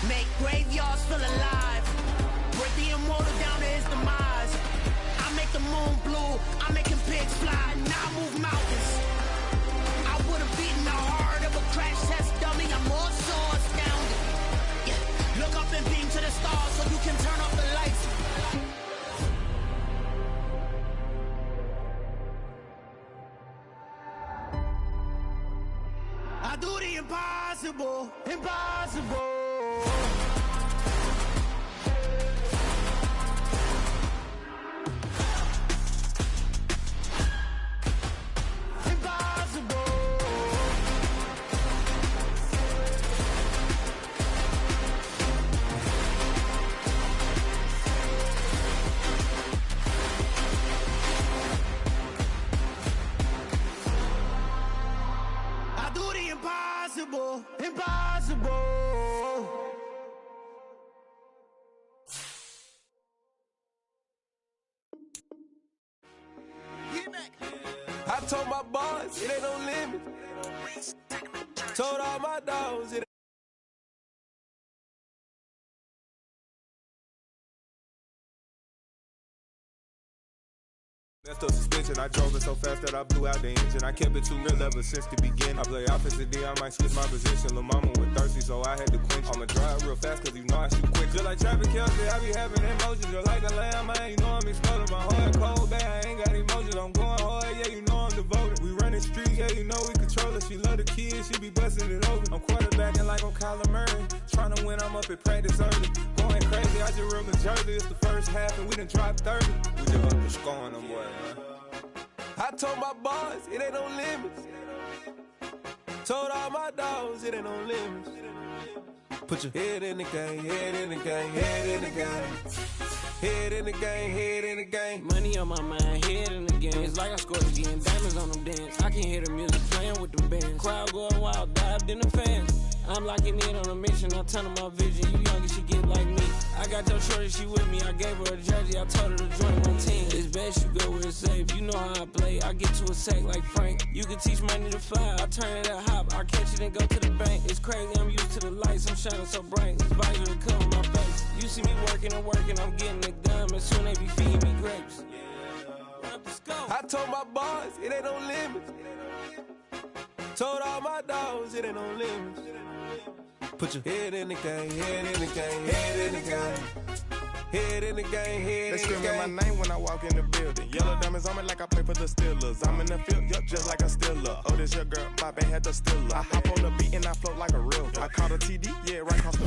Make graveyards feel alive. Break the immortal down to his demise. I make the moon blue. I'm making pigs fly. Now I move mountains. I would have beaten the heart of a crash test dummy. I'm more so astounded. Yeah. Look up and beam to the stars so you can turn off the lights. I do the impossible, impossible. Impossible, impossible. I told my boss, it ain't no limit. Told all my dogs, it messed up suspension, I drove it so fast that I blew out the engine. I kept it too real ever since the beginning. I play offensive D, I might switch my position. Lil' mama was thirsty, so I had to quench. I'ma drive real fast, cause you know I shoot quick. Just like traffic Kelsey, I be having emotions. Just like a lamb, I ain't know I'm exploding. My heart cold, bad, I ain't got emotions. I'm going hard, yeah, you know I'm devoted. We running streets, yeah, you know we control it. She love the kids, she be busting it open. I'm quarterbacking like I'm Kyler Murray. Trying to win, I'm up at practice early. Going crazy, I just real the jersey. It's the first half, and we done dropped 30. We just up to scoring them, boy, man. I told my boss, it ain't no limits. Told all my dogs, it ain't no limits. Put your head in the game, head in the game, head in the game. Head in the game, head in the game. Money on my mind, head in the game. It's like I scored again, diamonds on them dance. I can hear the music playing with the band. Crowd going wild, dived in the fans. I'm locking in on a mission, I turn on my vision. You young and she get like me. I got your shorty, she with me. I gave her a jersey, I told her to join my team. It's best you go where it's safe. You know how I play. I get to a sack like Frank. You can teach money to fly. I turn it at hop. I catch it and go to the bank. It's crazy, I'm used to the lights. I'm shining so bright. This visor to cover my face. You see me working and working. I'm getting it done. And soon they be feeding me grapes. I told my boss, it ain't no limits. Told all my dogs, it ain't no limits. Put your head in the game, head in the game, head in the game. Head in the game, head in the game. They screaming my name when I walk in the building. Yellow diamonds on me like I play for the Steelers. I'm in the field, yup, just like a Steeler. Oh, this your girl, my band had the Steeler. I hop on the beat and I float like a real. I caught a TD, yeah, right across the...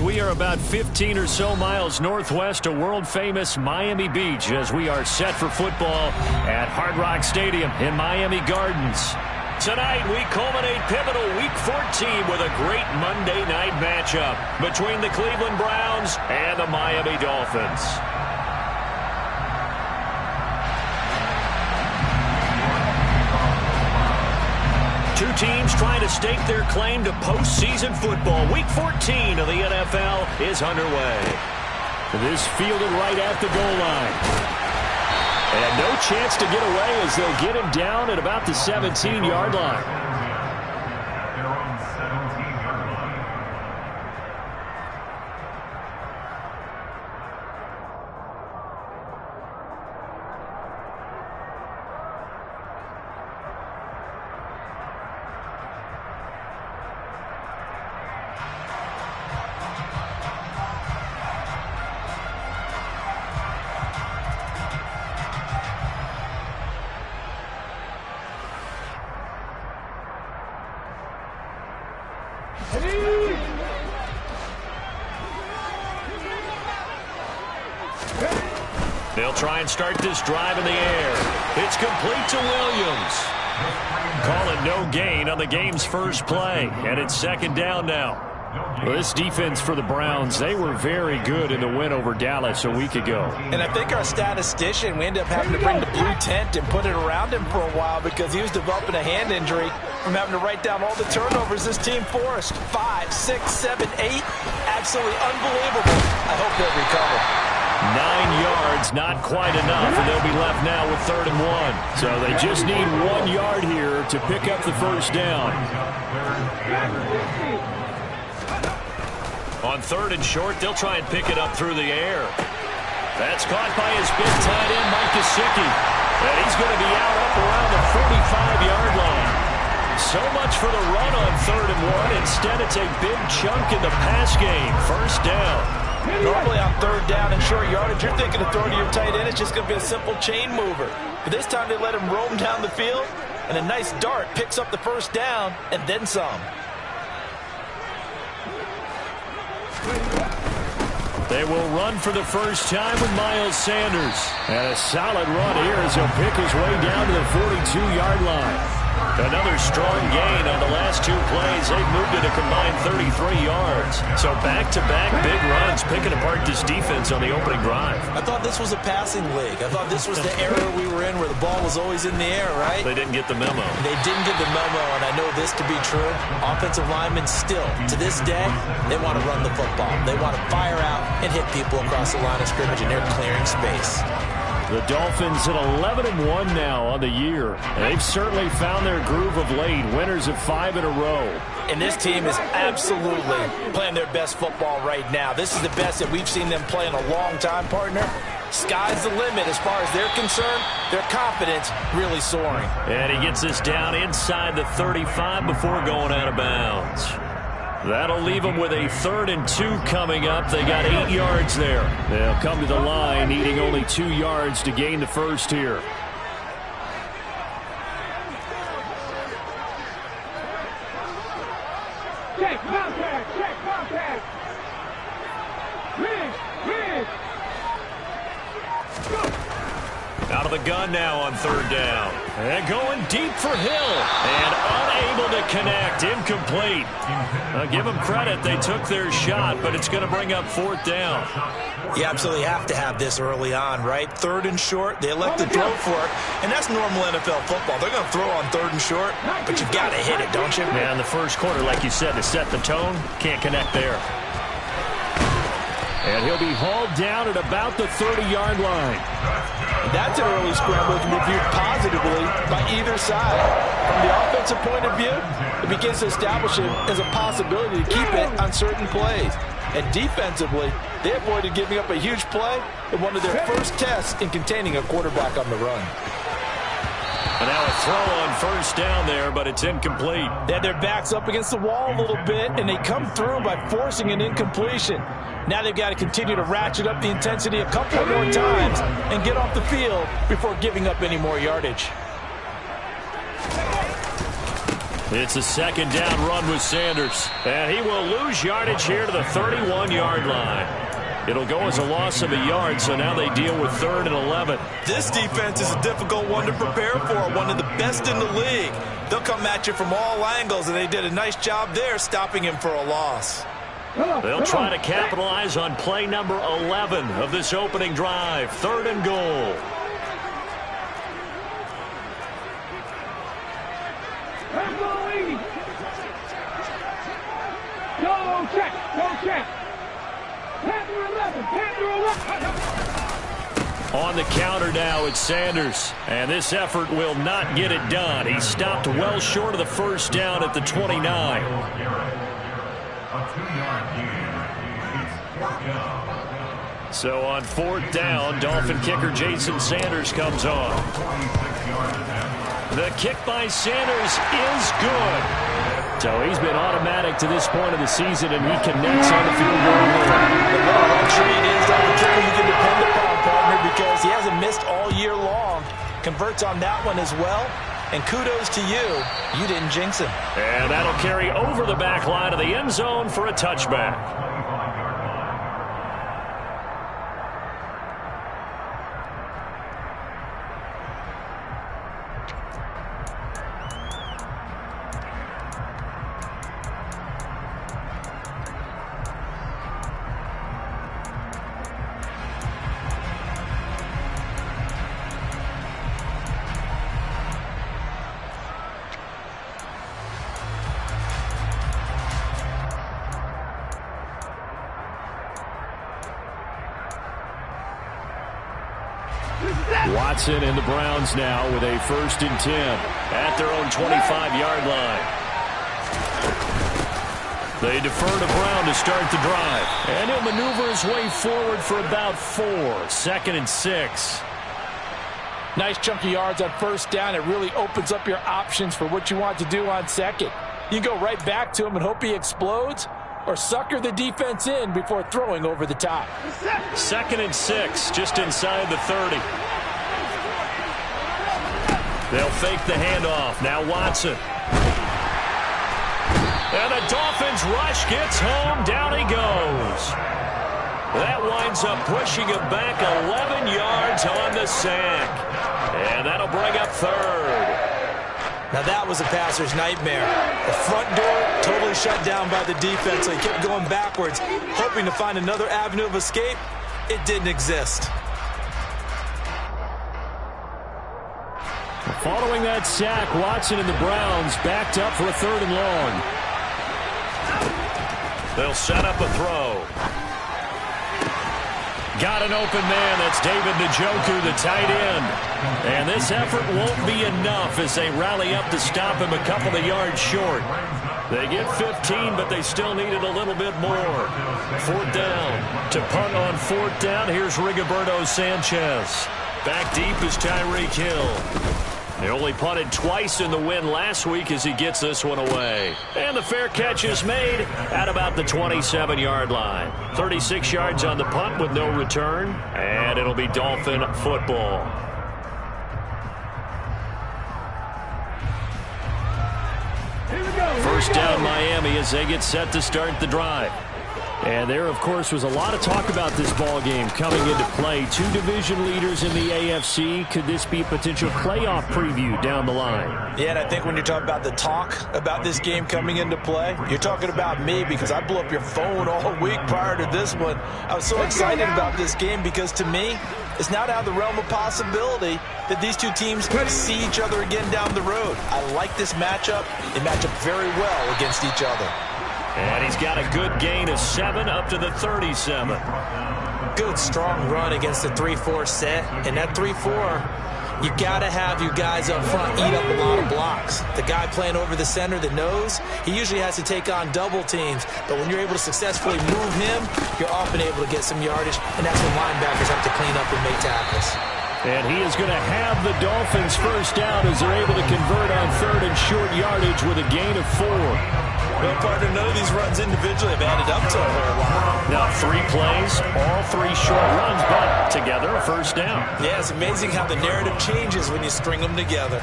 We are about 15 or so miles northwest of world-famous Miami Beach as we are set for football at Hard Rock Stadium in Miami Gardens. Tonight, we culminate pivotal Week 14 with a great Monday night matchup between the Cleveland Browns and the Miami Dolphins. Two teams trying to stake their claim to postseason football. Week 14 of the NFL is underway. This fielded right at the goal line. And no chance to get away as they'll get him down at about the 17-yard line. They'll try and start this drive in the air. It's complete to Williams. Call it no gain on the game's first play, and it's second down now. Well, this defense for the Browns, they were very good in the win over Dallas a week ago. And I think our statistician, we ended up having to bring the blue tent and put it around him for a while because he was developing a hand injury from having to write down all the turnovers this team forced. 5, 6, 7, 8. Absolutely unbelievable. I hope they'll recover. 9 yards, not quite enough, and they'll be left now with 3rd and 1. So they just need 1 yard here to pick up the first down. On 3rd and short, they'll try and pick it up through the air. That's caught by his big tight end, Mike Gesicki. And he's going to be out up around the 45-yard line. So much for the run on 3rd and 1. Instead, it's a big chunk in the pass game. First down. Normally on 3rd down and short yardage, you're thinking of throwing to your tight end. It's just going to be a simple chain mover. But this time they let him roam down the field, and a nice dart picks up the first down and then some. They will run for the first time with Miles Sanders. And a solid run here as he'll pick his way down to the 42-yard line. Another strong gain on the last 2 plays. They've moved it a combined 33 yards. So back-to-back big runs, picking apart this defense on the opening drive. I thought this was a passing league. I thought this was the era we were in where the ball was always in the air, right? They didn't get the memo. They didn't get the memo, and I know this to be true. Offensive linemen still, to this day, they want to run the football. They want to fire out and hit people across the line of scrimmage, and they're clearing space. The Dolphins at 11-1 now on the year. They've certainly found their groove of late, winners of 5 in a row. And this team is absolutely playing their best football right now. This is the best that we've seen them play in a long time, partner. Sky's the limit as far as they're concerned. Their confidence really soaring. And he gets this down inside the 35 before going out of bounds. That'll leave them with a 3rd and 2 coming up. They got 8 yards there. They'll come to the line, needing only 2 yards to gain the first here. Check contact, check contact. Rig. Out of the gun now on 3rd down. And going deep for Hill. And unable to connect. Incomplete. Give them credit. They took their shot, but it's going to bring up 4th down. You absolutely have to have this early on, right? 3rd and short. They elect to throw for it. And that's normal NFL football. They're going to throw on 3rd and short, but you've got to hit it, don't you? Yeah, in the first quarter, like you said, to set the tone, can't connect there. And he'll be hauled down at about the 30-yard line. That's an early scramble that can be viewed positively by either side. From the offensive point of view, it begins to establish it as a possibility to keep it on certain plays. And defensively, they avoided giving up a huge play in one of their first tests in containing a quarterback on the run. And now a throw on 1st down there, but it's incomplete. They had their backs up against the wall a little bit, and they come through by forcing an incompletion. Now they've got to continue to ratchet up the intensity a couple more times and get off the field before giving up any more yardage. It's a 2nd down run with Sanders. And he will lose yardage here to the 31-yard line. It'll go as a loss of a yard, so now they deal with 3rd and 11. This defense is a difficult one to prepare for, one of the best in the league. They'll come at you from all angles, and they did a nice job there stopping him for a loss. They'll try to capitalize on play number 11 of this opening drive. 3rd and goal. Go check. Panther 11. On the counter now, it's Sanders. And this effort will not get it done. He stopped well short of the first down at the 29. So on 4th down, Dolphin kicker Jason Sanders comes on. The kick by Sanders is good. So he's been automatic to this point of the season, and he connects on the field goal line. The trade is the kicker you can depend upon, partner, because he hasn't missed all year long. Converts on that one as well. And kudos to you. You didn't jinx him. And that'll carry over the back line of the end zone for a touchback. Watson and the Browns now with a 1st and 10 at their own 25-yard line. They defer to Brown to start the drive. And he'll maneuver his way forward for about 4. 2nd and 6. Nice chunky yards on first down. It really opens up your options for what you want to do on second. You can go right back to him and hope he explodes, or sucker the defense in before throwing over the top. 2nd and 6, just inside the 30. They'll fake the handoff. Now Watson. And the Dolphins rush gets home. Down he goes. That winds up pushing him back 11 yards on the sack. And that'll bring up 3rd. Now that was a passer's nightmare. The front door totally shut down by the defense, so he kept going backwards, hoping to find another avenue of escape. It didn't exist. Following that sack, Watson and the Browns backed up for a 3rd and long. They'll set up a throw. Got an open man. That's David Njoku, the tight end. And this effort won't be enough as they rally up to stop him a couple of yards short. They get 15, but they still needed a little bit more. 4th down. To punt on 4th down, here's Rigoberto Sanchez. Back deep is Tyreek Hill. They only punted twice in the win last week as he gets this one away. And the fair catch is made at about the 27-yard line. 36 yards on the punt with no return. And it'll be Dolphin football. First down Miami as they get set to start the drive. And there, of course, was a lot of talk about this ball game coming into play. 2 division leaders in the AFC. Could this be a potential playoff preview down the line? Yeah, and I think when you're talking about the talk about this game coming into play, you're talking about me because I blew up your phone all week prior to this one. I was so excited about this game because, to me, it's not out of the realm of possibility that these two teams see each other again down the road. I like this matchup. They match up very well against each other. And he's got a good gain of 7 up to the 37. Good, strong run against the 3-4 set. And that 3-4, you got to have you guys up front eat up a lot of blocks. The guy playing over the center, the nose, he usually has to take on double teams. But when you're able to successfully move him, you're often able to get some yardage. And that's when linebackers have to clean up and make tackles. And he is going to have the Dolphins first down as they're able to convert on 3rd and short yardage with a gain of 4. Well, partner, none of these runs individually have added up to a whole lot. Now 3 plays, all 3 short runs, but together a first down. Yeah, it's amazing how the narrative changes when you string them together.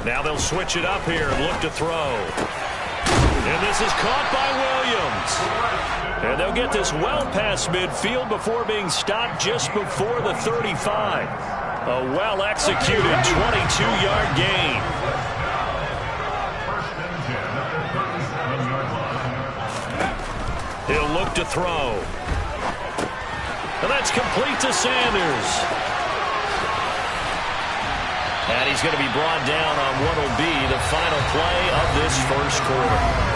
Now they'll switch it up here and look to throw. And this is caught by Williams. And they'll get this well past midfield before being stopped just before the 35. A well-executed 22-yard gain. He'll look to throw. And that's complete to Sanders. And he's going to be brought down on what will be the final play of this first quarter.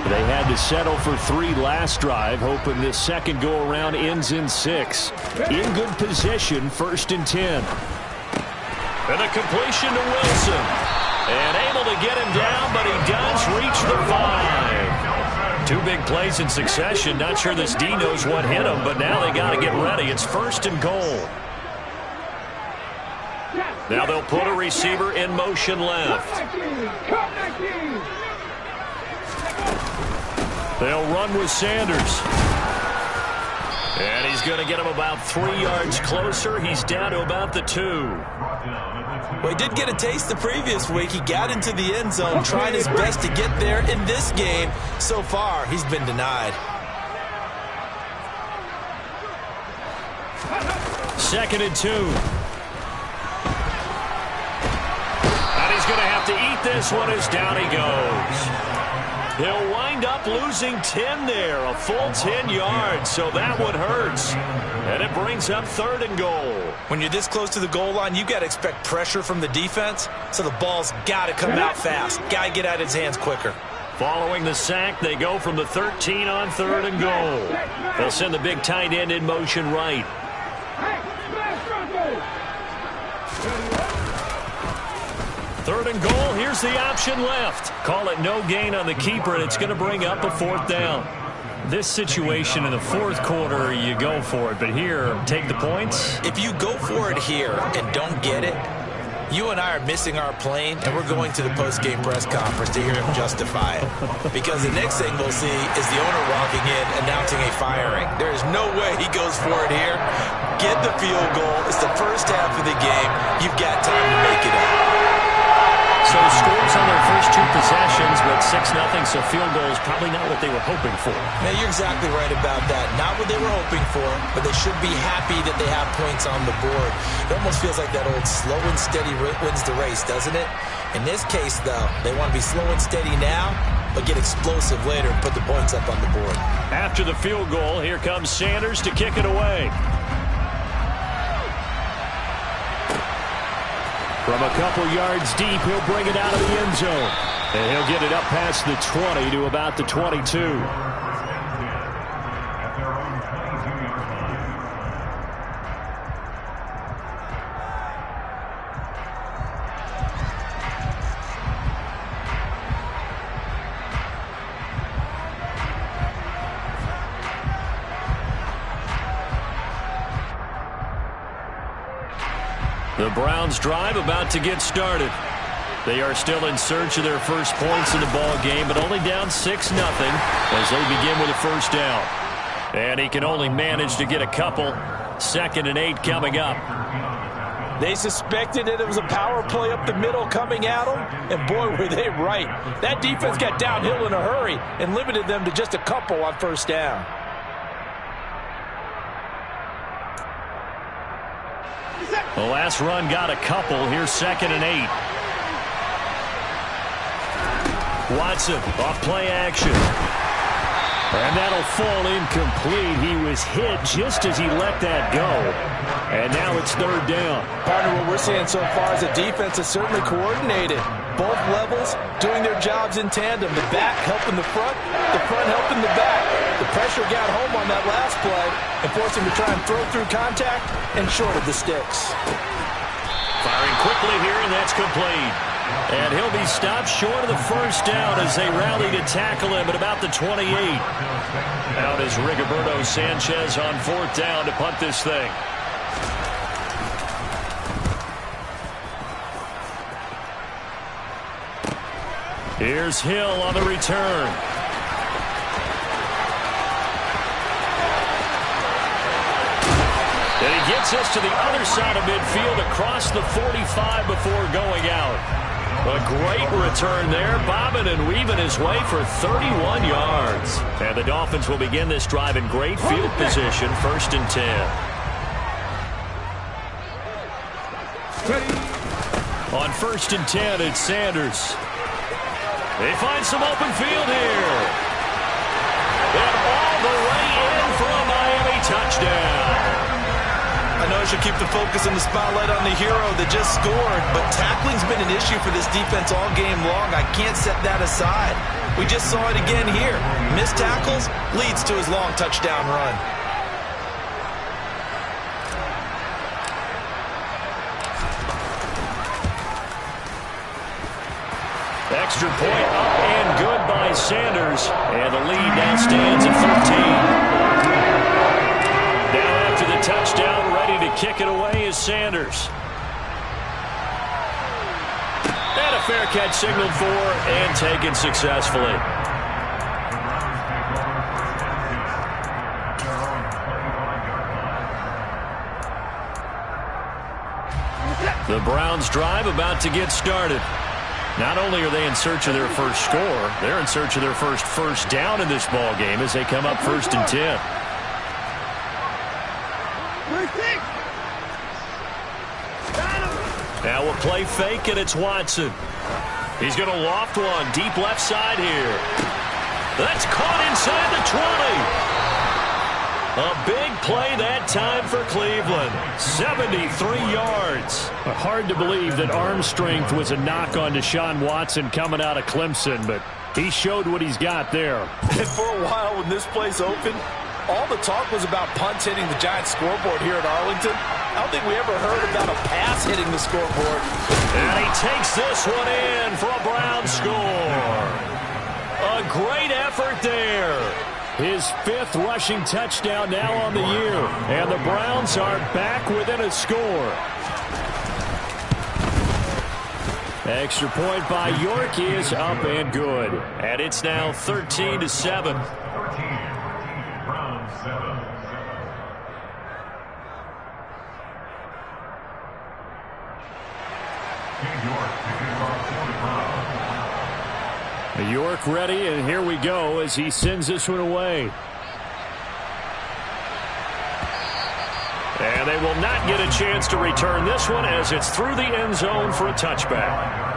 They had to settle for 3 last drive, hoping this second go-around ends in 6. In good position, 1st and 10. And a completion to Wilson. And able to get him down, but he does reach the 5. 2 big plays in succession. Not sure this D knows what hit him, but now they got to get ready. It's 1st and goal. Now they'll put a receiver in motion left. They'll run with Sanders. And he's going to get him about 3 yards closer. He's down to about the 2. Well, he did get a taste the previous week. He got into the end zone, trying his best to get there in this game. So far, he's been denied. 2nd and 2. And he's going to have to eat this one as down he goes. He'll wind up losing 10 there, a full 10 yards, so that one hurts. And it brings up 3rd and goal. When you're this close to the goal line, you got to expect pressure from the defense, so the ball's got to come out fast. Got to get out of his hands quicker. Following the sack, they go from the 13 on 3rd and goal. They'll send the big tight end in motion right. 3rd and goal. Here's the option left. Call it no gain on the keeper, and it's going to bring up a 4th down. This situation in the 4th quarter, you go for it. But here, take the points. If you go for it here and don't get it, you and I are missing our plane, and we're going to the post-game press conference to hear him justify it. Because the next thing we'll see is the owner walking in, announcing a firing. There is no way he goes for it here. Get the field goal. It's the first half of the game. You've got time to make it up. So scores on their first 2 possessions, but 6-0, so field goal is probably not what they were hoping for. Now, you're exactly right about that. Not what they were hoping for, but they should be happy that they have points on the board. It almost feels like that old slow and steady wins the race, doesn't it? In this case, though, they want to be slow and steady now, but get explosive later and put the points up on the board. After the field goal, here comes Sanders to kick it away. From a couple yards deep, he'll bring it out of the end zone. And he'll get it up past the 20 to about the 22. The Browns' drive about to get started. They are still in search of their first points in the ball game, but only down 6-0 as they begin with a 1st down. And he can only manage to get a couple. 2nd and 8 coming up. They suspected that it was a power play up the middle coming at them, and boy, were they right. That defense got downhill in a hurry and limited them to just a couple on 1st down. The last run got a couple. Here's 2nd and 8. Watson off play action. And that'll fall incomplete. He was hit just as he let that go. And now it's 3rd down. Partner, what we're seeing so far is the defense is certainly coordinated. Both levels doing their jobs in tandem. The back helping the front helping the back. The pressure got home on that last play and forced him to try and throw through contact and short of the sticks. Firing quickly here, and that's complete. And he'll be stopped short of the 1st down as they rally to tackle him at about the 28. Out is Rigoberto Sanchez on 4th down to punt this thing. Here's Hill on the return. And he gets us to the other side of midfield across the 45 before going out. A great return there, bobbing and weaving his way for 31 yards. And the Dolphins will begin this drive in great field position, 1st and 10. On 1st and 10, it's Sanders. They find some open field here. And all the way in for a Miami touchdown. I know I should keep the focus and the spotlight on the hero that just scored, but tackling's been an issue for this defense all game long. I can't set that aside. We just saw it again here. Missed tackles leads to his long touchdown run. Extra point up and good by Sanders. And the lead now stands at 13. Now after the touchdown, ready to kick it away is Sanders. And a fair catch signaled for and taken successfully. The Browns drive about to get started. Not only are they in search of their first score, they're in search of their first down in this ball game as they come up 1st and 10. Now we'll play fake, and it's Watson. He's going to loft one deep left side here. That's caught inside the 20. A big play that time for Cleveland. 73 yards. Hard to believe that arm strength was a knock on Deshaun Watson coming out of Clemson, but he showed what he's got there. And for a while when this place opened, all the talk was about punts hitting the Giants scoreboard here at Arlington. I don't think we ever heard about a pass hitting the scoreboard. And he takes this one in for a Brown score. A great effort there. His 5th rushing touchdown now on the year. And the Browns are back within a score. Extra point by York is up and good. And it's now 13-7. York ready, and here we go as he sends this one away. And they will not get a chance to return this one as it's through the end zone for a touchback.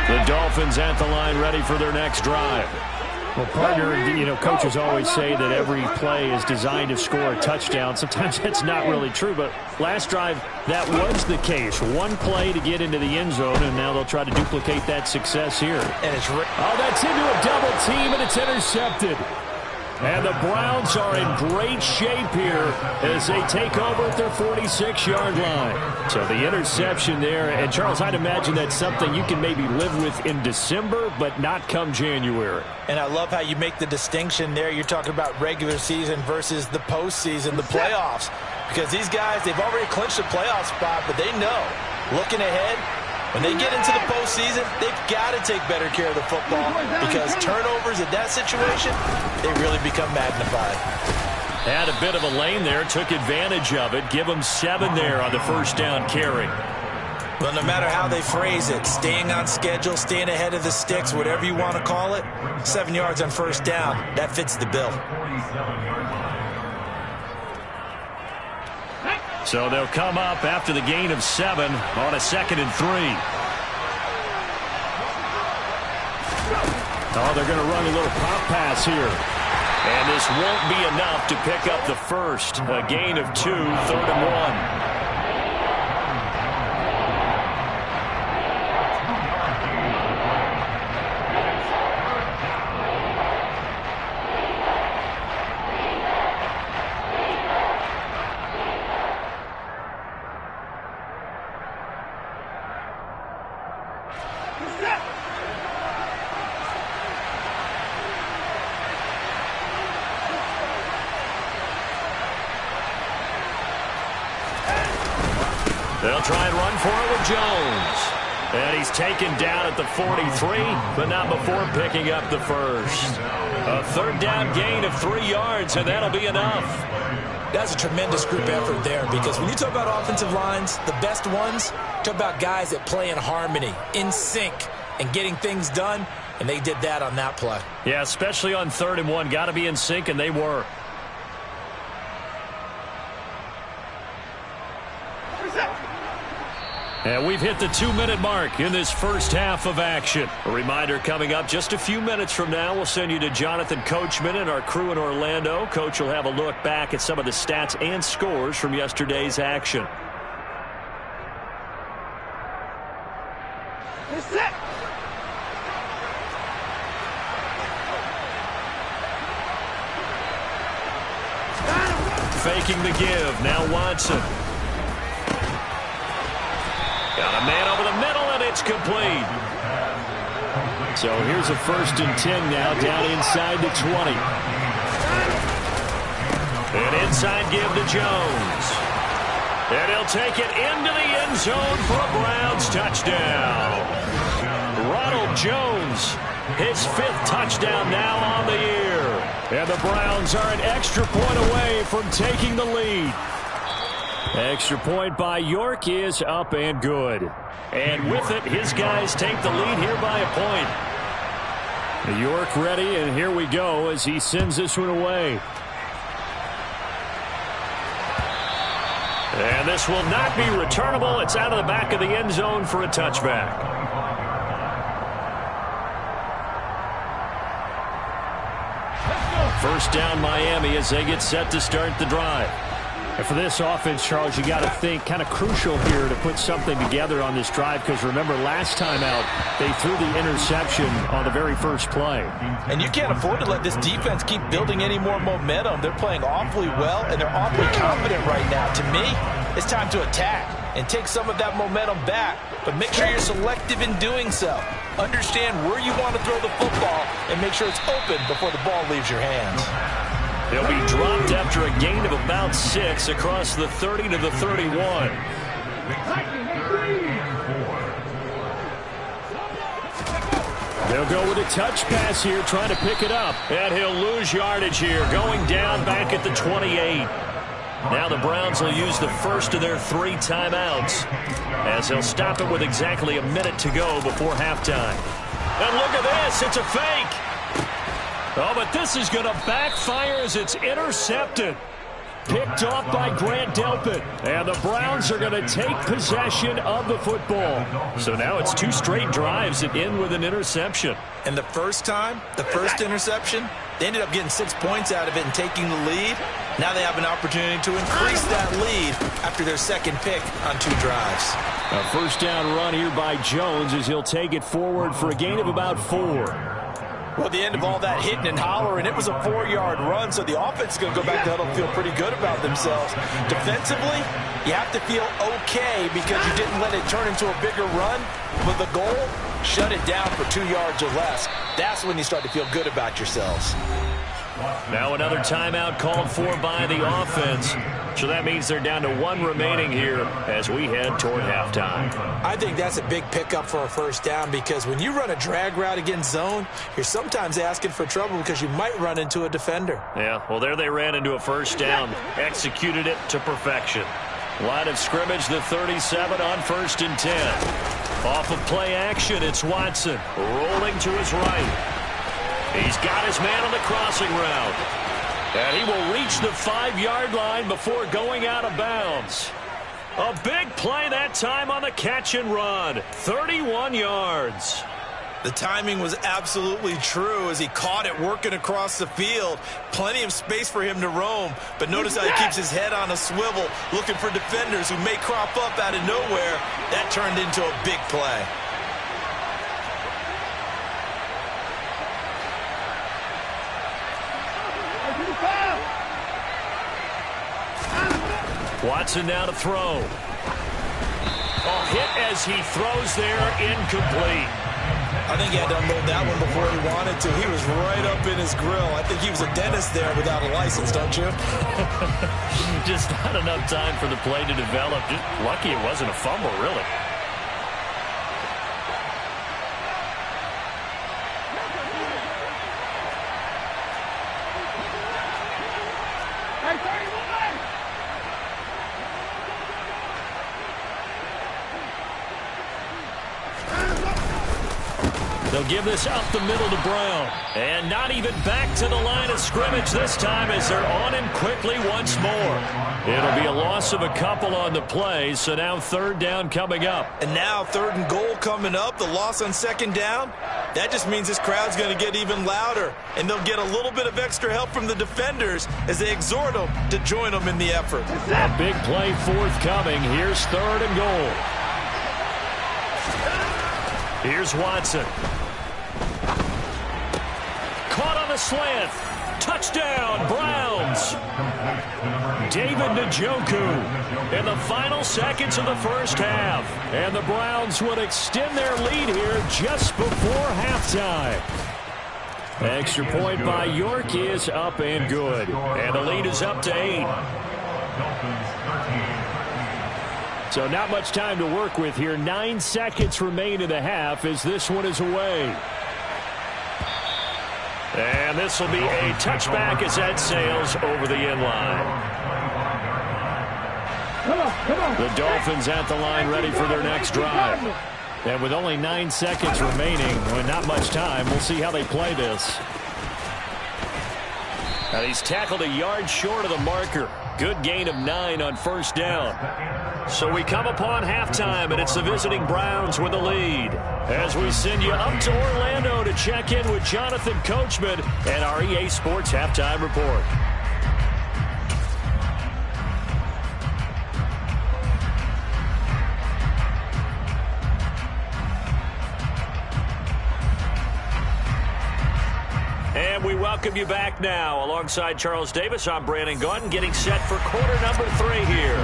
The Dolphins at the line ready for their next drive. Well, partner, coaches always say that every play is designed to score a touchdown. Sometimes that's not really true, but last drive, that was the case. One play to get into the end zone, and now they'll try to duplicate that success here. And it's that's into a double team, and it's intercepted. And the Browns are in great shape here as they take over at their 46-yard line. So the interception there, and Charles, I'd imagine that's something you can maybe live with in December, but not come January. And I love how you make the distinction there. You're talking about regular season versus the postseason, the playoffs. Because these guys, they've already clinched a playoff spot, but they know, looking ahead, when they get into the postseason, they've got to take better care of the football because turnovers in that situation, they really become magnified. Had a bit of a lane there, took advantage of it. Give them 7 there on the first down carry. Well, no matter how they phrase it, staying on schedule, staying ahead of the sticks, whatever you want to call it, 7 yards on first down, that fits the bill. So they'll come up after the gain of 7 on a 2nd and 3. Oh, they're going to run a little pop pass here. And this won't be enough to pick up the first. A gain of 2, 3rd and 1. They'll try and run for it with Jones. And he's taken down at the 43, but not before picking up the first. A 3rd down gain of 3 yards, and that'll be enough. That's a tremendous group effort there because when you talk about offensive lines, the best ones, talk about guys that play in harmony, in sync, and getting things done, and they did that on that play. Yeah, especially on 3rd and 1. Got to be in sync, and they were. And we've hit the 2-minute mark in this first half of action. A reminder coming up just a few minutes from now, we'll send you to Jonathan Coachman and our crew in Orlando. Coach will have a look back at some of the stats and scores from yesterday's action. Faking the give. Now Watson. Got a man over the middle, and it's complete. So here's a 1st and 10 now, down inside the 20. An inside give to Jones. And he'll take it into the end zone for a Browns touchdown. Ronald Jones, his 5th touchdown now on the year. And the Browns are an extra point away from taking the lead. Extra point by York is up and good. And with it, his guys take the lead here by a point. York ready, and here we go as he sends this one away. And this will not be returnable. It's out of the back of the end zone for a touchback. First down Miami as they get set to start the drive. And for this offense, Charles, you got to think kind of crucial here to put something together on this drive because remember last time out they threw the interception on the very first play. And you can't afford to let this defense keep building any more momentum. They're playing awfully well and they're awfully confident right now. To me, it's time to attack and take some of that momentum back. But make sure you're selective in doing so. Understand where you want to throw the football and make sure it's open before the ball leaves your hands. They'll be dropped after a gain of about 6 across the 30 to the 31. They'll go with a touch pass here, trying to pick it up. And he'll lose yardage here, going down back at the 28. Now the Browns will use the first of their 3 timeouts as they'll stop it with exactly a minute to go before halftime. And look at this, it's a fake. Oh, but this is going to backfire as it's intercepted. Picked off by Grant Delpit. And the Browns are going to take possession of the football. So now it's 2 straight drives that end with an interception. And the first time, the first interception, they ended up getting 6 points out of it and taking the lead. Now they have an opportunity to increase that lead after their second pick on 2 drives. A first down run here by Jones as he'll take it forward for a gain of about 4. Well, at the end of all that hitting and hollering, it was a 4-yard run, so the offense is going to go back to huddle and feel pretty good about themselves. Defensively, you have to feel okay because you didn't let it turn into a bigger run. But the goal, shut it down for 2 yards or less. That's when you start to feel good about yourselves. Now another timeout called for by the offense. So that means they're down to 1 remaining here as we head toward halftime. I think that's a big pickup for a first down because when you run a drag route against zone, you're sometimes asking for trouble because you might run into a defender. Yeah, well, there they ran into a first down. Executed it to perfection. Line of scrimmage, the 37 on 1st and 10. Off of play action, it's Watson rolling to his right. He's got his man on the crossing route. And he will reach the 5-yard line before going out of bounds. A big play that time on the catch and run. 31 yards. The timing was absolutely true as he caught it working across the field. Plenty of space for him to roam. But notice how he keeps his head on a swivel looking for defenders who may crop up out of nowhere. That turned into a big play. Watson now to throw. Hit as he throws there, incomplete. I think he had to unload that one before he wanted to. He was right up in his grill. I think he was a dentist there without a license, don't you? Just not enough time for the play to develop. Just lucky it wasn't a fumble, really. They'll give this up the middle to Brown. And not even back to the line of scrimmage this time as they're on him quickly once more. It'll be a loss of a couple on the play, so now 3rd down coming up. And now 3rd and goal coming up, the loss on 2nd down. That just means this crowd's going to get even louder, and they'll get a little bit of extra help from the defenders as they exhort them to join them in the effort. A big play forthcoming. Here's 3rd and goal. Here's Watson. Caught on the slant. Touchdown, Browns. David Njoku in the final seconds of the first half. And the Browns would extend their lead here just before halftime. Extra point by York is up and good. And the lead is up to 8. So not much time to work with here. 9 seconds remain in the half as this one is away. And this will be a touchback as that sails over the end line. Come on. The Dolphins at the line ready for their next drive. And with only 9 seconds remaining, not much time, we'll see how they play this. Now he's tackled a yard short of the marker. Good gain of 9 on first down. So we come upon halftime, and it's the visiting Browns with the lead. As we send you up to Orlando to check in with Jonathan Coachman and our EA Sports Halftime Report. And we welcome you back now. Alongside Charles Davis, I'm Brandon Gaudin, getting set for quarter number 3 here.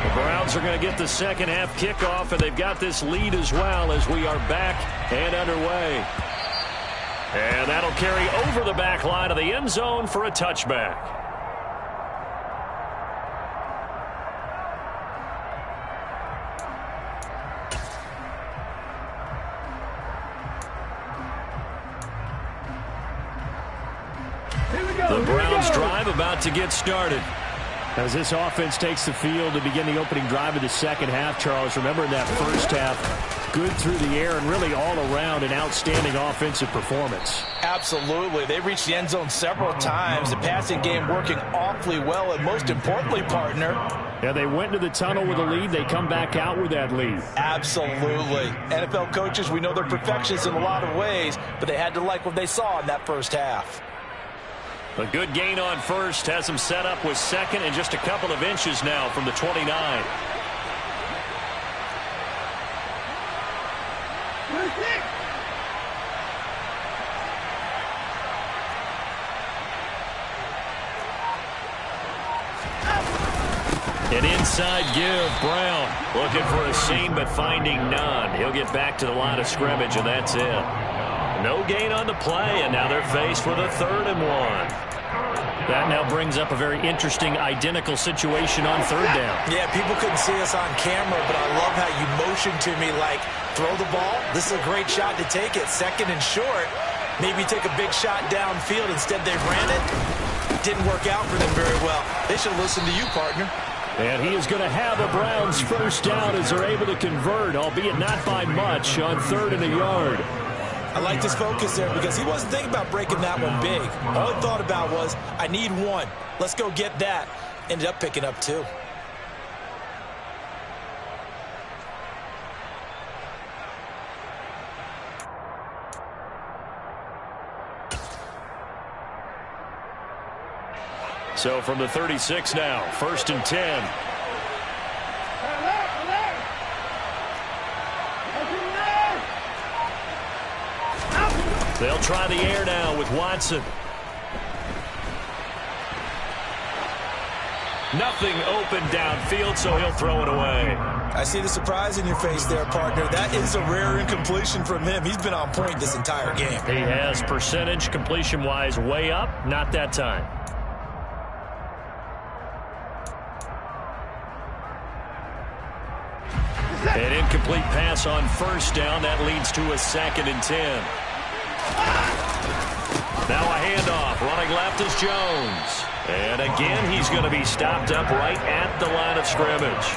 The Browns are going to get the second half kickoff, and they've got this lead as well as we are back and underway. And that'll carry over the back line of the end zone for a touchback. The Browns drive about to get started. As this offense takes the field to begin the opening drive of the second half, Charles, remember in that first half, good through the air and really all around an outstanding offensive performance. Absolutely. They reached the end zone several times. The passing game working awfully well, and most importantly, partner. Yeah, they went to the tunnel with a lead. They come back out with that lead. Absolutely. NFL coaches, we know they're perfectionists in a lot of ways, but they had to like what they saw in that first half. A good gain on first has him set up with second and just a couple of inches now from the 29. An inside give. Brown looking for a seam but finding none. He'll get back to the line of scrimmage, and that's it. No gain on the play, and now they're faced with a 3rd and 1. That now brings up a very interesting identical situation on 3rd down. Yeah, people couldn't see us on camera, but I love how you motioned to me like, throw the ball. This is a great shot to take it. 2nd and short. Maybe take a big shot downfield. Instead, they ran it. Didn't work out for them very well. They should have listened to you, partner. And he is going to have a Browns first down as they're able to convert, albeit not by much, on 3rd and a yard. I liked his focus there because he wasn't thinking about breaking that one big. All he thought about was, I need 1. Let's go get that. Ended up picking up 2. So from the 36 now, 1st and 10. They'll try the air now with Watson. Nothing open downfield, so he'll throw it away. I see the surprise in your face there, partner. That is a rare incompletion from him. He's been on point this entire game. He has percentage completion-wise way up, not that time. An incomplete pass on first down. That leads to a 2nd and 10. Now a handoff. Running left is Jones. And again, he's going to be stopped up right at the line of scrimmage.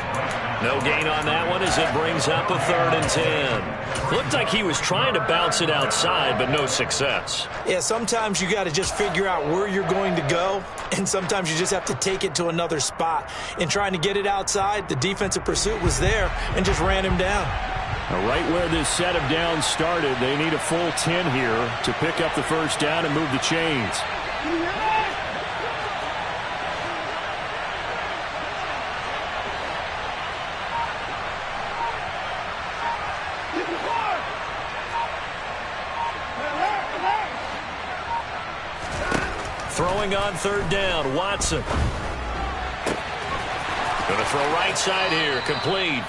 No gain on that one as it brings up a 3rd and 10. Looked like he was trying to bounce it outside, but no success. Yeah, sometimes you got to just figure out where you're going to go, and sometimes you just have to take it to another spot. In trying to get it outside, the defensive pursuit was there and just ran him down. Right where this set of downs started, they need a full 10 here to pick up the first down and move the chains. Throwing on 3rd down, Watson. Going to throw right side here, complete.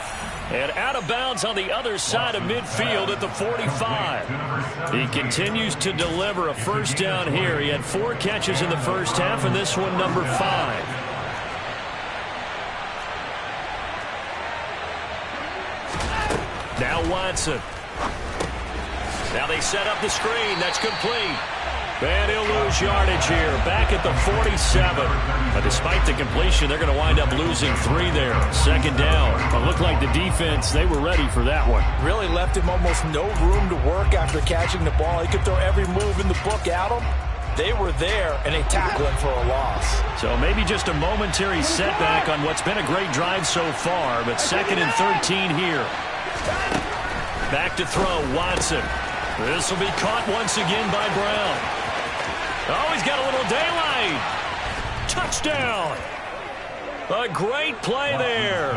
And out of bounds on the other side of midfield at the 45. He continues to deliver a first down here. He had 4 catches in the first half, and this one number 5. Now Watson. Now they set up the screen. That's complete. And he'll lose yardage here, back at the 47. But despite the completion, they're going to wind up losing 3 there. Second down. It looked like the defense, they were ready for that one. Really left him almost no room to work after catching the ball. He could throw every move in the book at him. They were there, and they tackled him for a loss. So maybe just a momentary setback on what's been a great drive so far, but 2nd and 13 here. Back to throw, Watson. This will be caught once again by Brown. Oh, he's got a little daylight. Touchdown. A great play there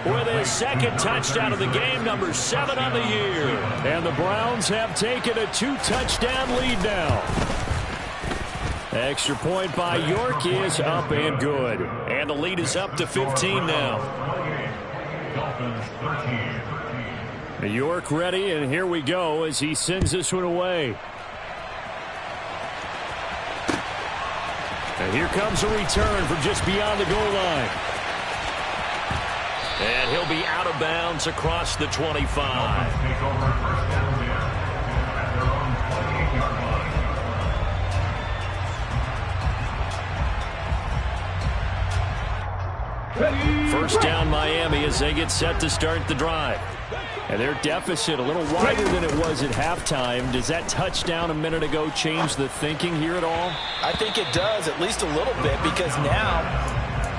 with his 2nd touchdown of the game, number 7 on the year. And the Browns have taken a 2-touchdown lead now. Extra point by York is up and good. And the lead is up to 15 now. York ready, and here we go as he sends this one away. And here comes a return from just beyond the goal line. And he'll be out of bounds across the 25. First down Miami as they get set to start the drive. And their deficit a little wider than it was at halftime. Does that touchdown a minute ago change the thinking here at all? I think it does, at least a little bit, because now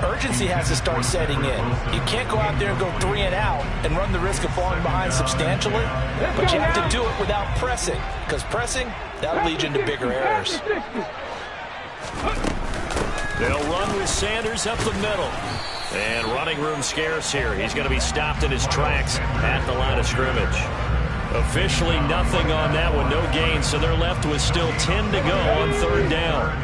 urgency has to start setting in. You can't go out there and go 3 and out and run the risk of falling behind substantially, but you have to do it without pressing, because pressing, that'll lead you into bigger errors. They'll run with Sanders up the middle. And running room scarce here. He's going to be stopped in his tracks at the line of scrimmage. Officially nothing on that one, no gain, so they're left with still 10 to go on 3rd down.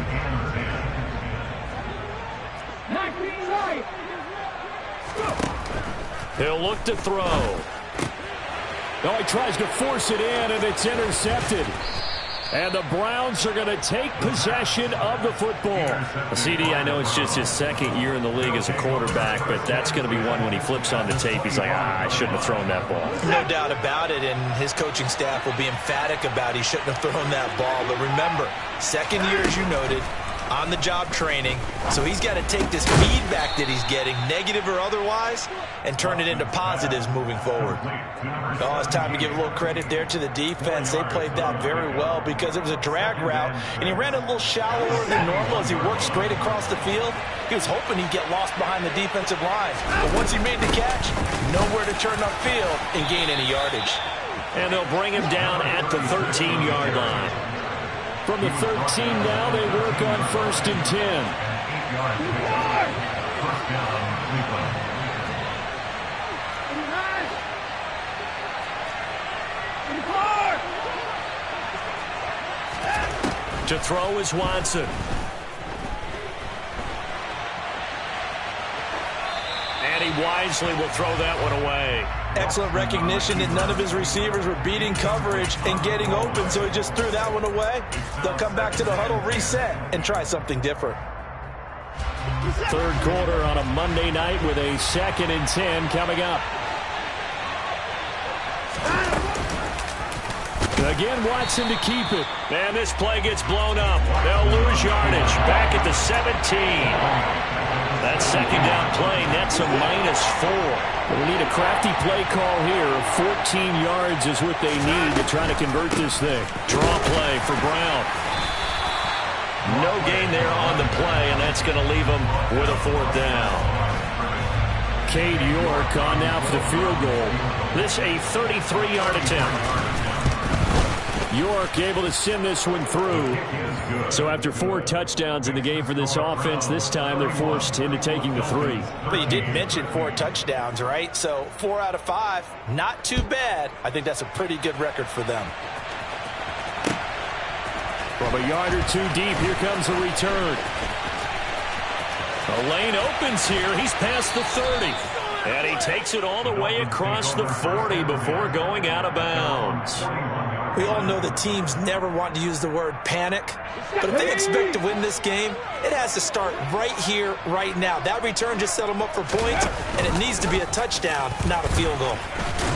He'll look to throw. Oh, he tries to force it in, and it's intercepted. And the Browns are going to take possession of the football. CD, I know it's just his 2nd year in the league as a quarterback, but that's going to be one when he flips on the tape. He's like, I shouldn't have thrown that ball. No doubt about it, and his coaching staff will be emphatic about he shouldn't have thrown that ball. But remember, 2nd year, as you noted, on-the-job training, so he's got to take this feedback that he's getting, negative or otherwise, and turn it into positives moving forward. Oh, it's time to give a little credit there to the defense. They played that very well because it was a drag route, and he ran a little shallower than normal as he worked straight across the field. He was hoping he'd get lost behind the defensive line, but once he made the catch, nowhere to turn upfield and gain any yardage. And they'll bring him down at the 13-yard line. From the 13 now, they work on 1st and 10. To throw is Watson. And he wisely will throw that one away. Excellent recognition that none of his receivers were beating coverage and getting open, so he just threw that one away. They'll come back to the huddle, reset, and try something different. 3rd quarter on a Monday night with a 2nd and 10 coming up. Again, Watson to keep it. And this play gets blown up. They'll lose yardage. Back at the 17. That 2nd down play nets a -4. We need a crafty play call here. 14 yards is what they need to try to convert this thing. Draw play for Brown. No gain there on the play, and that's going to leave them with a 4th down. Cade York on now for the field goal. This a 33-yard attempt. York able to send this one through. So after 4 touchdowns in the game for this offense, this time they're forced into taking the 3. But you did mention 4 touchdowns, right? So 4 out of 5, not too bad. I think that's a pretty good record for them. From a yard or 2 deep, here comes the return. The lane opens here. He's past the 30. And he takes it all the way across the 40 before going out of bounds. We all know the teams never want to use the word panic, but if they expect to win this game, it has to start right here, right now. That return just set them up for points, and it needs to be a touchdown, not a field goal.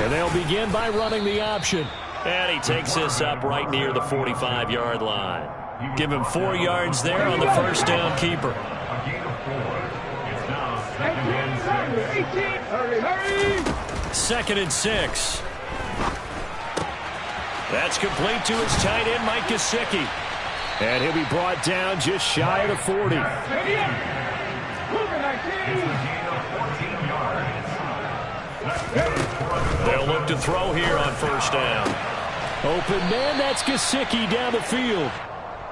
And they'll begin by running the option. And he takes this up right near the 45-yard line. Give him 4 yards there on the first down keeper. 2nd and 6. That's complete to his tight end, Mike Gesicki. And he'll be brought down just shy of the 40. They'll look to throw here on first down. Open man, that's Gesicki down the field.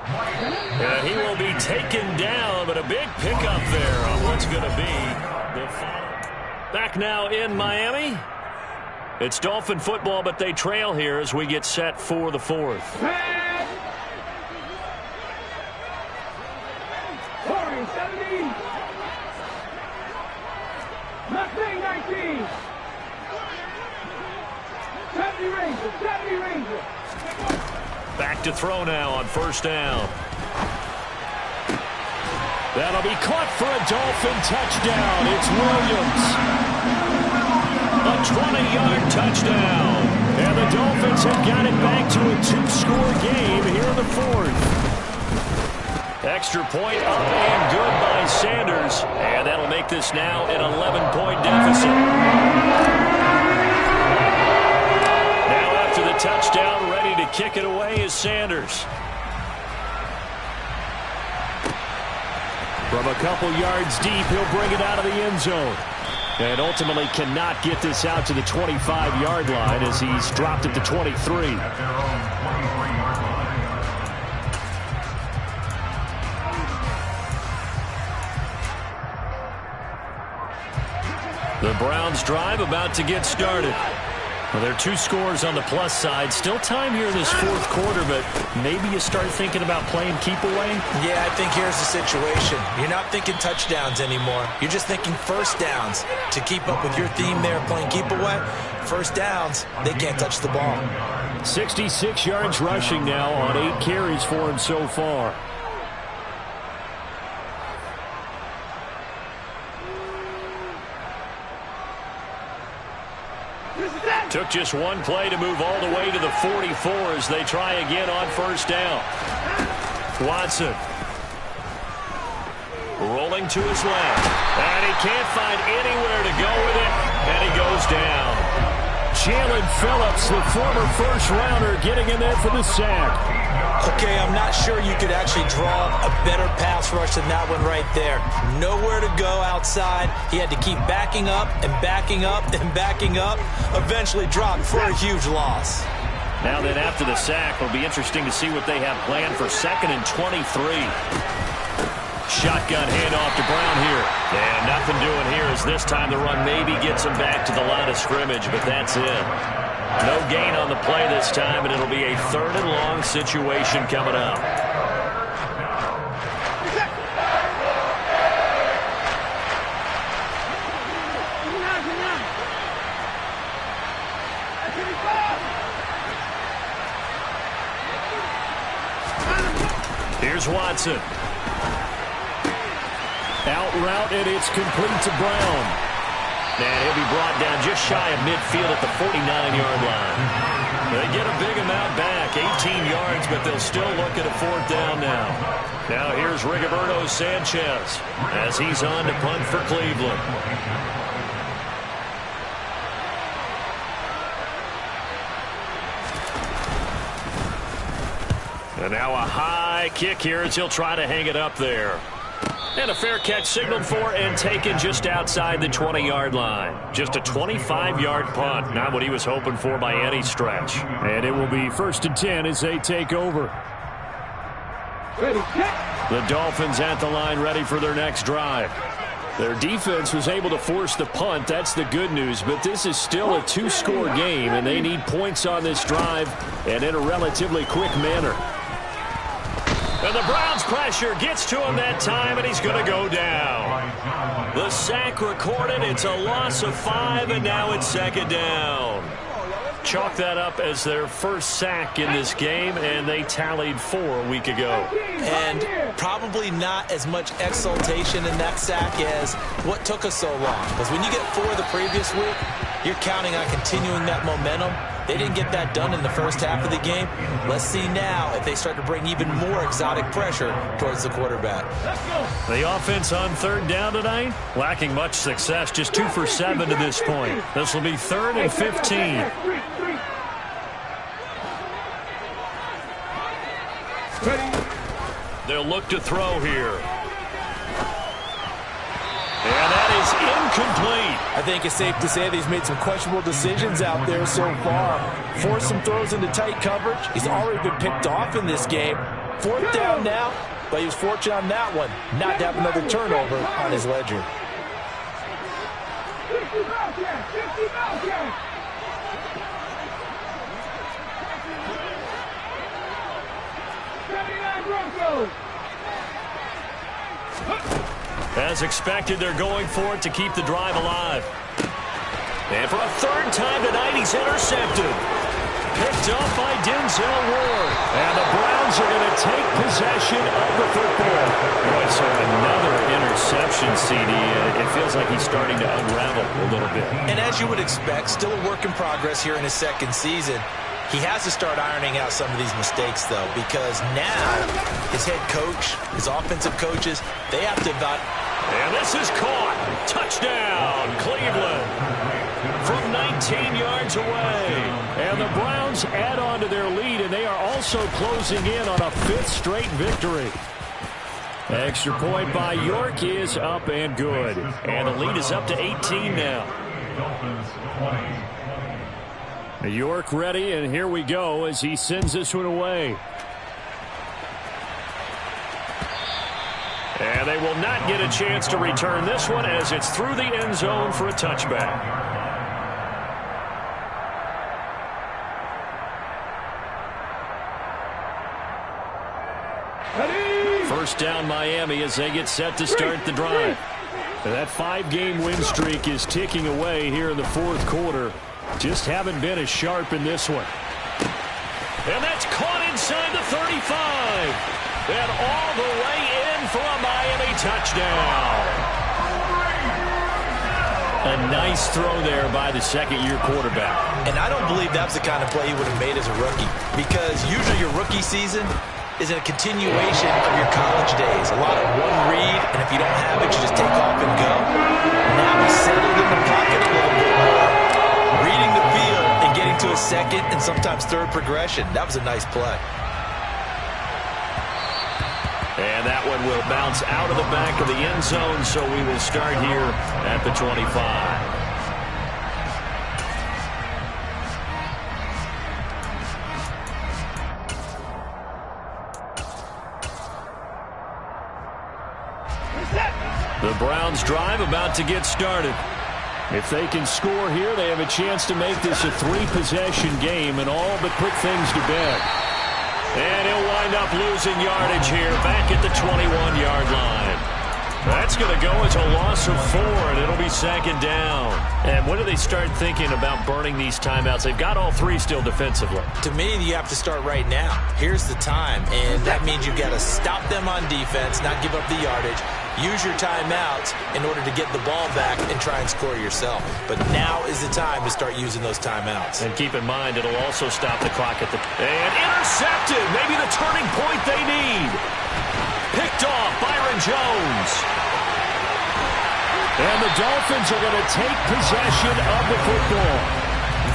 And he will be taken down, but a big pickup there on what's going to be the final. Back now in Miami. It's Dolphin football, but they trail here as we get set for the 4th. 17. Mustang 19. 70 Ranger. Back to throw now on first down. That'll be caught for a Dolphin touchdown. It's Williams. A 20-yard touchdown. And the Dolphins have got it back to a 2-score game here in the 4th. Extra point up and good by Sanders. And that'll make this now an 11-point deficit. Now after the touchdown, ready to kick it away is Sanders. From a couple yards deep, he'll bring it out of the end zone. And ultimately cannot get this out to the 25-yard line as he's dropped at the 23. The Browns drive about to get started. Well, there are 2 scores on the plus side. Still time here in this 4th quarter, but maybe you start thinking about playing keep away? Yeah, I think here's the situation. You're not thinking touchdowns anymore. You're just thinking first downs. To keep up with your theme there, playing keep away, first downs, they can't touch the ball. 66 yards rushing now on 8 carries for him so far. Took just one play to move all the way to the 44 as they try again on first down. Watson. Rolling to his left. And he can't find anywhere to go with it. And he goes down. Jalen Phillips, the former first-rounder, getting in there for the sack. Okay, I'm not sure you could actually draw a better pass rush than that one right there. Nowhere to go outside. He had to keep backing up and backing up and backing up. Eventually dropped for a huge loss. Now then, after the sack, it'll be interesting to see what they have planned for 2nd and 23. Shotgun handoff to Brown here. And nothing doing here as this time the run maybe gets him back to the line of scrimmage, but that's it. No gain on the play this time, and it'll be a 3rd and long situation coming up. Here's Watson. Out route, and it's complete to Brown. And he'll be brought down just shy of midfield at the 49-yard line. They get a big amount back, 18 yards, but they'll still look at a 4th down now. Now here's Rigoberto Sanchez as he's on to punt for Cleveland. And now a high kick here as he'll try to hang it up there. And a fair catch signaled for and taken just outside the 20-yard line. Just a 25-yard punt. Not what he was hoping for by any stretch. And it will be 1st and 10 as they take over. The Dolphins at the line ready for their next drive. Their defense was able to force the punt. That's the good news. But this is still a 2-score game, and they need points on this drive and in a relatively quick manner. And the Browns' pressure gets to him that time, and he's going to go down. The sack recorded. It's a loss of 5, and now it's 2nd down. Chalk that up as their first sack in this game, and they tallied 4 a week ago. And probably not as much exultation in that sack as what took us so long. Because when you get 4 the previous week, you're counting on continuing that momentum. They didn't get that done in the first half of the game. Let's see now if they start to bring even more exotic pressure towards the quarterback. The offense on third down tonight, lacking much success, just 2 for 7 to this point. This will be 3rd and 15. They'll look to throw here. And that is incomplete. I think it's safe to say that he's made some questionable decisions out there so far. Forced some throws into tight coverage. He's already been picked off in this game. 4th down now, but he was fortunate on that one not to have another turnover on his ledger. 50 Bobcats! 50 Bobcats! As expected, they're going for it to keep the drive alive. And for a 3rd time tonight, he's intercepted. Picked up by Denzel Ward. And the Browns are going to take possession of the football. Boy, so another interception, CD. It feels like he's starting to unravel a little bit. And as you would expect, still a work in progress here in his 2nd season. He has to start ironing out some of these mistakes, though, because now his head coach, his offensive coaches, they have to about... And this is caught. Touchdown, Cleveland. From 19 yards away. And the Browns add on to their lead, and they are also closing in on a 5th straight victory. Extra point by York is up and good. And the lead is up to 18 now. York ready, and here we go as he sends this one away. And they will not get a chance to return this one as it's through the end zone for a touchback. First down Miami as they get set to start the drive. That 5-game win streak is ticking away here in the 4th quarter. Just haven't been as sharp in this one. And that's caught inside the 35. And all the way in for a Miami touchdown. A nice throw there by the 2nd-year quarterback. And I don't believe that was the kind of play he would have made as a rookie, because usually your rookie season is a continuation of your college days. A lot of one read, and if you don't have it, you just take off and go. Now he's settled in the pocket a little bit more, reading the field and getting to a 2nd and sometimes 3rd progression. That was a nice play. And that one will bounce out of the back of the end zone, so we will start here at the 25. The Browns drive about to get started. If they can score here, they have a chance to make this a 3-possession game and all but put things to bed. And he'll wind up losing yardage here back at the 21-yard line. That's going to go as a loss of 4, and it'll be 2nd down. And when do they start thinking about burning these timeouts? They've got all 3 still defensively. To me, you have to start right now. Here's the time, and that means you've got to stop them on defense, not give up the yardage. Use your timeouts in order to get the ball back and try and score yourself. But now is the time to start using those timeouts. And keep in mind, it'll also stop the clock at the... And intercepted! Maybe the turning point they need. Picked off, Byron Jones. And the Dolphins are going to take possession of the football.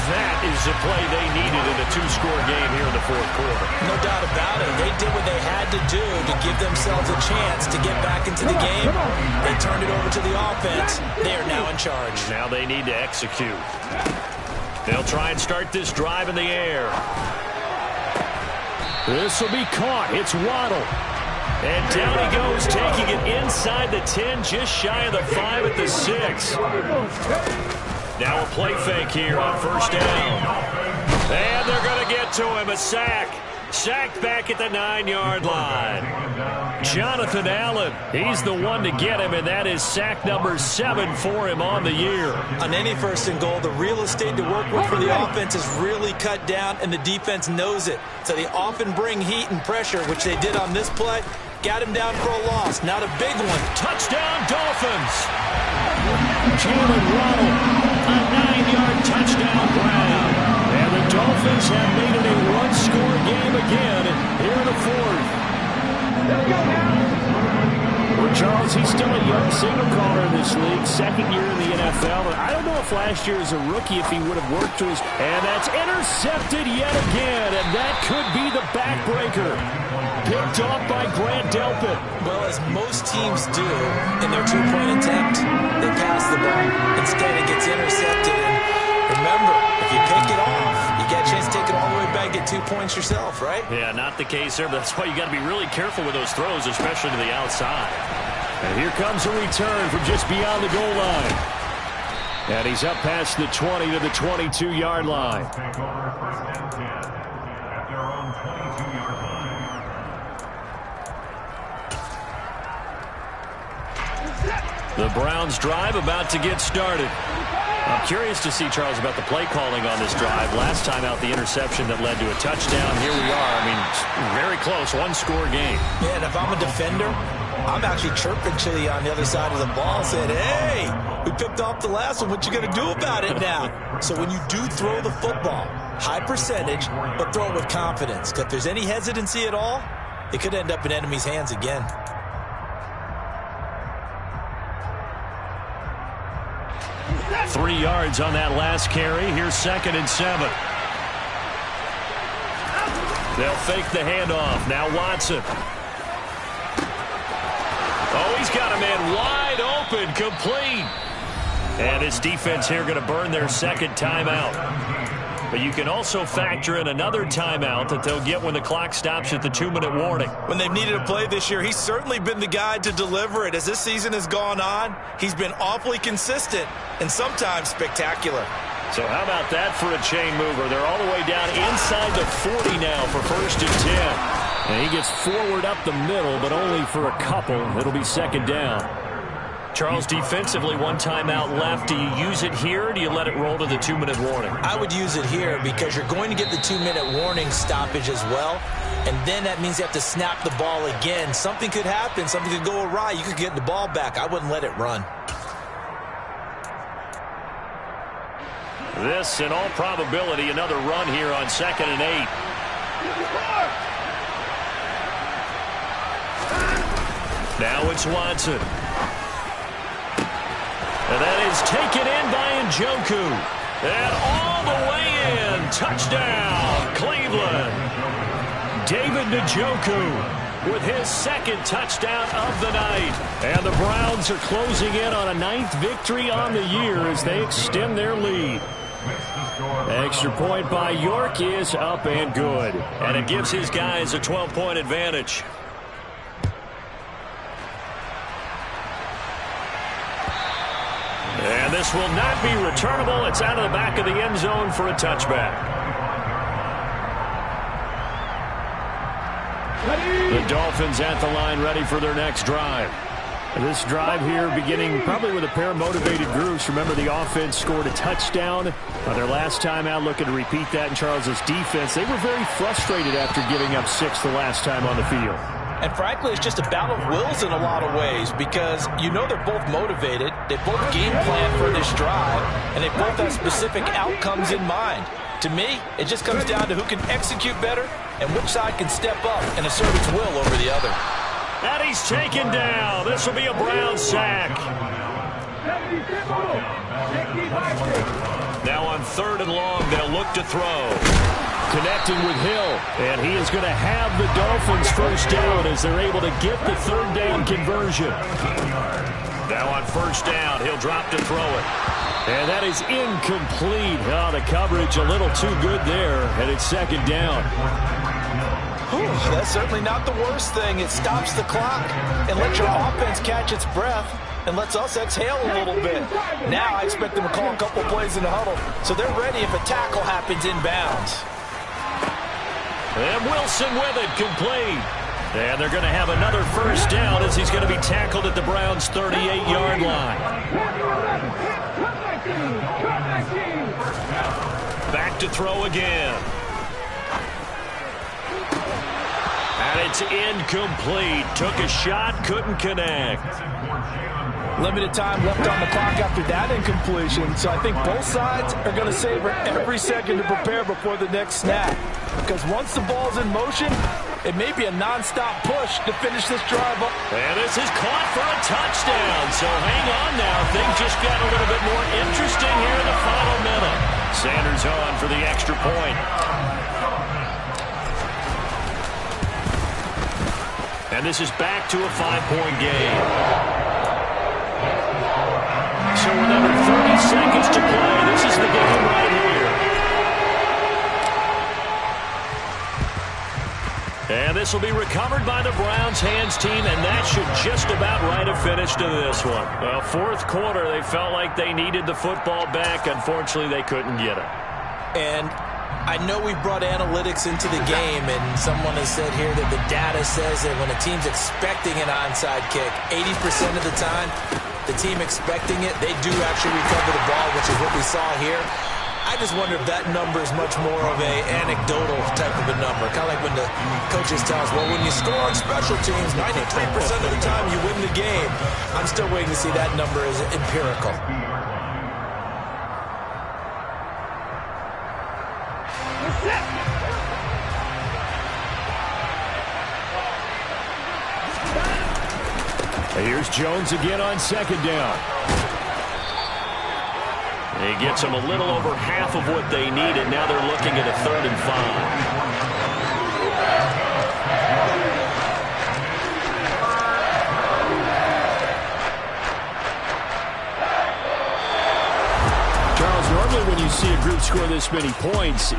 That is the play they needed in a 2-score game here in the 4th quarter. No doubt about it. They did what they had to do to give themselves a chance to get back into the game. They turned it over to the offense. They are now in charge. Now they need to execute. They'll try and start this drive in the air. This will be caught. It's Waddle. And down he goes, taking it inside the 10, just shy of the 5 at the 6. Now a play fake here on 1st down. And they're going to get to him. A sack. Sacked back at the 9-yard line. Jonathan Allen, he's the one to get him, and that is sack number 7 for him on the year. On any 1st and goal, the real estate to work with for the offense is really cut down, and the defense knows it. So they often bring heat and pressure, which they did on this play. Got him down for a loss. Not a big one. Touchdown, Dolphins. Jalen Waddle, a 9-yard touchdown grab. And the Dolphins Dolphins have made it a one-score game again here in the fourth. Well, Charles, he's still a young signal caller in this league, second year in the NFL. I don't know if last year as a rookie if he would have worked to his... And that's intercepted yet again, and that could be the backbreaker. Picked off by Grant Delpit. Well, as most teams do in their two-point attempt, they pass the ball. Instead, it gets intercepted. And remember, if you pick it off, you get a chance to take it all the way back, get 2 points yourself, right? Yeah, not the case there, but that's why you got to be really careful with those throws, especially to the outside. And here comes a return from just beyond the goal line. And he's up past the 20 to the 22-yard line. Take over first and 10 at their own 22-yard line. The Browns drive about to get started. I'm curious to see, Charles, about the play calling on this drive. Last time out, the interception that led to a touchdown. Here we are. I mean, very close, one-score game. Yeah, and if I'm a defender, I'm actually chirping to you on the other side of the ball, saying, hey, we picked off the last one. What you going to do about it now? So when you do throw the football, high percentage, but throw it with confidence. Because if there's any hesitancy at all, it could end up in enemy's hands again. Three yards on that last carry. Here's 2nd and 7. They'll fake the handoff. Now Watson. Oh, he's got a man wide open, complete. And his defense here going to burn their second timeout. But you can also factor in another timeout that they'll get when the clock stops at the 2-minute warning. When they've needed a play this year, he's certainly been the guy to deliver it. As this season has gone on, he's been awfully consistent and sometimes spectacular. So how about that for a chain mover? They're all the way down inside the 40 now for 1st and 10. And he gets forward up the middle, but only for a couple. It'll be 2nd down. Charles, defensively, one timeout left. Do you use it here, or do you let it roll to the 2-minute warning? I would use it here because you're going to get the 2-minute warning stoppage as well. And then that means you have to snap the ball again. Something could happen. Something could go awry. You could get the ball back. I wouldn't let it run. This, in all probability, another run here on 2nd and 8. Now it's Watson. And that is taken in by Njoku. And all the way in. Touchdown, Cleveland. David Njoku with his 2nd touchdown of the night. And the Browns are closing in on a 9th victory on the year as they extend their lead. Extra point by York is up and good. And it gives his guys a 12-point advantage. And this will not be returnable. It's out of the back of the end zone for a touchback. The Dolphins at the line ready for their next drive. This drive here beginning probably with a pair of motivated groups. Remember, the offense scored a touchdown on their last time out. Looking to repeat that in Charles's defense. They were very frustrated after giving up 6 the last time on the field. And frankly, it's just a battle of wills in a lot of ways because you know they're both motivated. They both game plan for this drive, and they both have specific outcomes in mind. To me, it just comes down to who can execute better and which side can step up and assert its will over the other. And he's taken down. This will be a Brown sack. Now on 3rd and long, they'll look to throw. Connecting with Hill, and he is going to have the Dolphins first down as they're able to get the 3rd down conversion. Now on 1st down, he'll drop to throw it. And that is incomplete. Oh, the coverage a little too good there, and it's 2nd down. Whew, that's certainly not the worst thing. It stops the clock and lets your offense catch its breath and lets us exhale a little bit. Now I expect them to call a couple plays in the huddle, so they're ready if a tackle happens inbounds. And Wilson with it, complete. And they're going to have another 1st down as he's going to be tackled at the Browns' 38-yard line. Back to throw again. And it's incomplete. Took a shot, couldn't connect. Limited time left on the clock after that incompletion, so I think both sides are going to savor every second to prepare before the next snap. Because once the ball's in motion, it may be a non-stop push to finish this drive up. And this is caught for a touchdown. So hang on now. Things just got a little bit more interesting here in the final minute. Sanders on for the extra point. And this is back to a 5-point game. So with under 30 seconds to play, this is the game right here. And this will be recovered by the Browns hands team, and that should just about write a finish to this one. Well, fourth quarter, they felt like they needed the football back. Unfortunately, they couldn't get it. And I know we brought analytics into the game, and someone has said here that the data says that when a team's expecting an onside kick, 80% of the time, the team expecting it, they do actually recover the ball, which is what we saw here. I just wonder if that number is much more of a anecdotal type of a number. Kind of like when the coaches tell us, well, when you score on special teams, 93% of the time you win the game. I'm still waiting to see that number as empirical. Here's Jones again on second down. He gets them a little over half of what they needed. Now they're looking at a 3rd and 5. Charles, normally when you see a group score this many points,